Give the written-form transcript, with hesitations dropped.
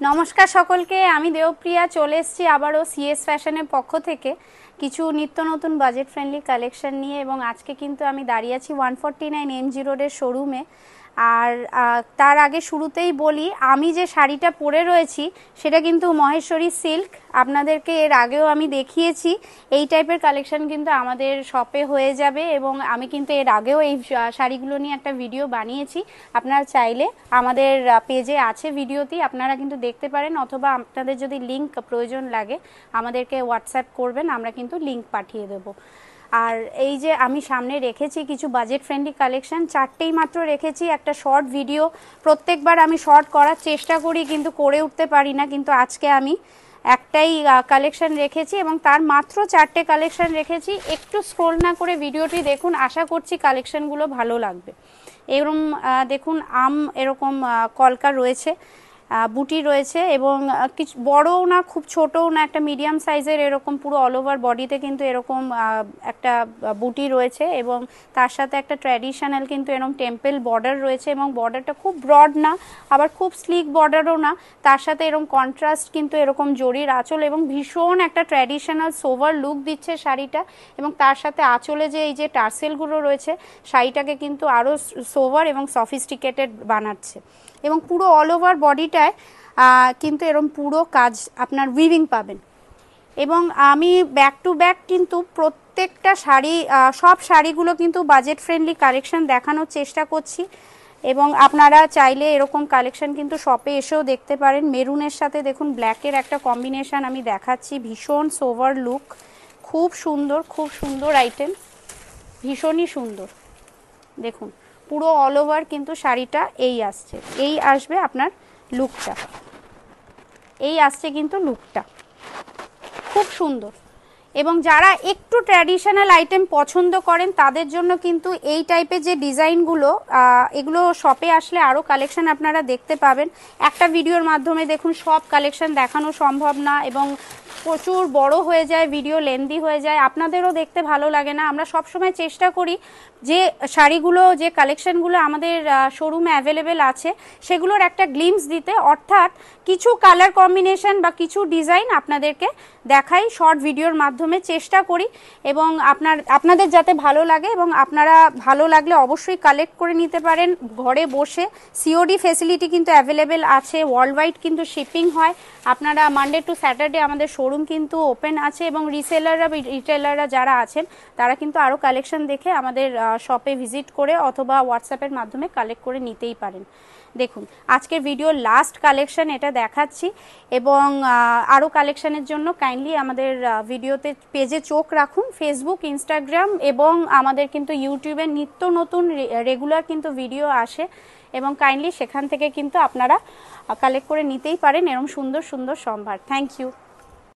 নমস্কার সকলকে, আমি দেবপ্রিয়া চলে এসেছি আবারও সিএস ফ্যাশনের পক্ষ থেকে কিছু নিত্য নতুন বাজেট ফ্রেন্ডলি কালেকশন নিয়ে। এবং আজকে কিন্তু আমি দাঁড়িয়ে আছি 149 MG রোডের শোরুমে। আর তার আগে শুরুতেই বলি, আমি যে শাড়িটা পরে রয়েছি সেটা কিন্তু মহেশ্বরী সিল্ক। আপনাদেরকে এর আগেও আমি দেখিয়েছি, এই টাইপের কালেকশন কিন্তু আমাদের শপে হয়ে যাবে। এবং আমি কিন্তু এর আগেও এই শাড়িগুলো নিয়ে একটা ভিডিও বানিয়েছি, আপনারা চাইলে আমাদের পেজে আছে ভিডিওটি, আপনারা কিন্তু দেখতে পারেন। অথবা আপনাদের যদি লিঙ্ক প্রয়োজন লাগে আমাদেরকে হোয়াটসঅ্যাপ করবেন, আমরা কিন্তু লিঙ্ক পাঠিয়ে দেবো। আর এই যে আমি সামনে রেখেছি কিছু বাজেট ফ্রেন্ডলি কালেকশন, চারটেই মাত্র রেখেছি। একটা শর্ট ভিডিও, প্রত্যেকবার আমি শর্ট করার চেষ্টা করি কিন্তু করে উঠতে পারি না, কিন্তু আজকে আমি একটাই কালেকশন রেখেছি এবং তার মাত্র চারটে কালেকশন রেখেছি। একটু স্ক্রোল না করে ভিডিওটি দেখুন, আশা করছি কালেকশনগুলো ভালো লাগবে। এরকম দেখুন, এরকম কলকা রয়েছে, বুটি রয়েছে এবং কিছু বড়ও না খুব ছোটও না, একটা মিডিয়াম সাইজের এরকম পুরো অল ওভার বডিতে কিন্তু এরকম একটা বুটি রয়েছে। এবং তার সাথে একটা ট্র্যাডিশনাল কিন্তু এরকম টেম্পল বর্ডার রয়েছে এবং বর্ডারটা খুব ব্রড না, আবার খুব স্লিক বর্ডারও না। তার সাথে এরকম কন্ট্রাস্ট কিন্তু এরকম জরির আঁচল এবং ভীষণ একটা ট্র্যাডিশনাল সোভার লুক দিচ্ছে শাড়িটা। এবং তার সাথে আঁচলে যে এই যে টার্সেলগুলো রয়েছে শাড়িটাকে কিন্তু আরও সোভার এবং সফিস্টিকেটেড বানাচ্ছে। এবং পুরো অল ওভার বডিটায় কিন্তু এরকম পুরো কাজ আপনার উইভিং পাবেন। এবং আমি ব্যাক টু ব্যাক কিন্তু প্রত্যেকটা শাড়ি, সব শাড়িগুলো কিন্তু বাজেট ফ্রেন্ডলি কালেকশন দেখানোর চেষ্টা করছি। এবং আপনারা চাইলে এরকম কালেকশন কিন্তু শপে এসেও দেখতে পারেন। মেরুনের সাথে দেখুন ব্ল্যাকের একটা কম্বিনেশন আমি দেখাচ্ছি, ভীষণ সোভার লুক, খুব সুন্দর, খুব সুন্দর আইটেম, ভীষণই সুন্দর। দেখুন পুরো অল ওভার কিন্তু শাড়িটা এই আসছে, এই আসবে আপনার লুকটা, এই আসছে কিন্তু লুকটা খুব সুন্দর। এবং যারা একটু ট্র্যাডিশনাল আইটেম পছন্দ করেন তাদের জন্য কিন্তু এই টাইপের যে ডিজাইনগুলো, এগুলো শপে আসলে আরও কালেকশন আপনারা দেখতে পাবেন। একটা ভিডিওর মাধ্যমে দেখুন সব কালেকশন দেখানো সম্ভব না এবং প্রচুর বড় হয়ে যায়, ভিডিও লেন্দি হয়ে যায়, আপনাদেরও দেখতে ভালো লাগে না। আমরা সব সময় চেষ্টা করি যে শাড়িগুলো, যে কালেকশনগুলো আমাদের শোরুমে অ্যাভেলেবেল আছে সেগুলোর একটা গ্লিমস দিতে, অর্থাৎ কিছু কালার কম্বিনেশন বা কিছু ডিজাইন আপনাদেরকে দেখাই শর্ট ভিডিওর মাধ্যমে, চেষ্টা করি। এবং আপনাদের যাতে ভালো লাগে এবং আপনারা ভালো লাগলে অবশ্যই কালেক্ট করে নিতে পারেন ঘরে বসে। সিওডি ফেসিলিটি কিন্তু অ্যাভেলেবেল আছে, ওয়ার্ল্ড ওয়াইড কিন্তু শিপিং হয়। আপনারা মানডে টু স্যাটারডে আমাদের শোরুম কিন্তু ওপেন আছে এবং রিসেলাররা রিটেলাররা যারা আছেন তারা কিন্তু আরও কালেকশন দেখে আমাদের শপে ভিজিট করে অথবা হোয়াটসঅ্যাপের মাধ্যমে কালেক্ট করে নিতেই পারেন। দেখুন আজকের ভিডিওর লাস্ট কালেকশন এটা দেখাচ্ছি। এবং আরও কালেকশনের জন্য কাইন্ডলি আমাদের ভিডিওতে পেজে চোখ রাখুন। ফেসবুক, ইনস্টাগ্রাম এবং আমাদের কিন্তু ইউটিউবে নিত্য নতুন রেগুলার কিন্তু ভিডিও আসে এবং কাইন্ডলি সেখান থেকে কিন্তু আপনারা কালেক্ট করে নিতেই পারেন এরকম সুন্দর সুন্দর সম্ভার। Thank you.